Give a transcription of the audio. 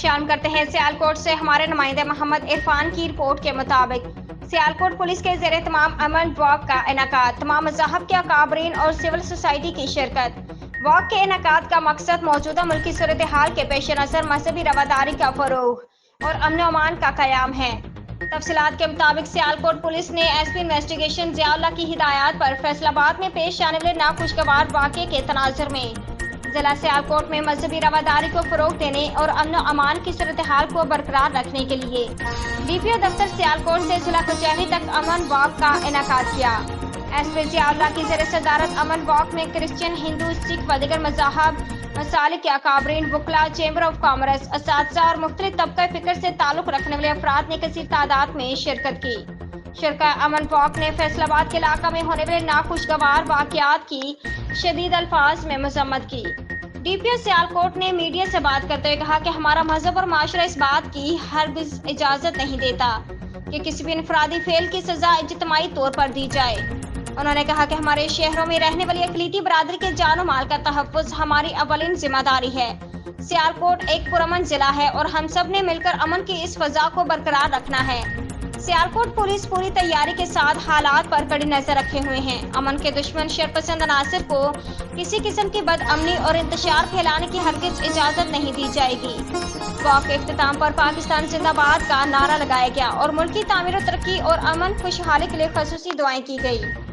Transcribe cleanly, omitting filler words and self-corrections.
शामिल करते हैं। सियालकोट से हमारे नुमाइंदे मोहम्मद इरफान की रिपोर्ट के मुताबिक सियालकोट पुलिस के ज़ेरे तमाम अमन वॉक का इनेकाद, तमाम मज़ाहब के अकाबरीन और सिविल सोसाइटी की शिरकत। वॉक के इनेकाद का मकसद मौजूदा मुल्की सूरत हाल के पेश नज़र मजहबी रवादारी का फ़रोग़ और अमन अमान का क़याम है। तफसीलात के मुताबिक सियालकोट पुलिस ने एसपी इन्वेस्टिगेशन ज़ियाउल्लाह की हिदायत पर फैसलाबाद में पेश आने वाले नाखुशगवार वाक़े के तनाजुर में जिला सियालकोट में मजहबी रवादारी को फ़रोग़ देने और अमन अमान की सूरत हाल को बरकरार रखने के लिए डीपीओ दफ्तर सियालकोट से जिला कचहरी तक अमन वॉक का इनेकाद किया। एसपी ज़ियाउल्लाह की ज़ेर सदारत अमन वॉक में क्रिश्चियन, हिंदू, सिख व दीगर मज़ाहब, मसालिक के अकाबरीन, वकला, चैम्बर ऑफ कॉमर्स, असातिज़ा और मुख्तलिफ तबका फ़िक्र से ताल्लुक़ रखने वाले अफराद ने कसीर तादाद में शिरकत की। शिरका अमन वॉक ने फैसलाबाद के इलाका में होने वाले नाखुशगवार वाक़यात की शदीद अल्फाज में मज़म्मत की। डीपीओ सियालकोट ने मीडिया से बात करते हुए कहा कि हमारा मजहब और माशरा इस बात की हरगिज़ इजाज़त नहीं देता कि किसी भी इनफरादी फेल की सज़ा इज्तिमाई तौर पर दी जाए। उन्होंने कहा कि हमारे शहरों में रहने वाली अक़लीती बरादरी के जान और माल का तहफ़्फ़ुज़ हमारी अव्वलीन जिम्मेदारी है। सियालकोट एक पुरअमन जिला है और हम सब ने मिलकर अमन की इस फ़ज़ा को बरकरार रखना है। सियालकोट पुलिस पूरी तैयारी के साथ हालात पर कड़ी नज़र रखे हुए हैं। अमन के दुश्मन शरपसंद अनासिर को किसी किस्म की बदअमनी और इंतशार फैलाने की हरगिज़ इजाज़त नहीं दी जाएगी। वॉक के इख्तिताम पर पाकिस्तान जिंदाबाद का नारा लगाया गया और मुल्की तामीर और तरक्की और अमन खुशहाली के लिए ख़ुसूसी दुआएं की गई।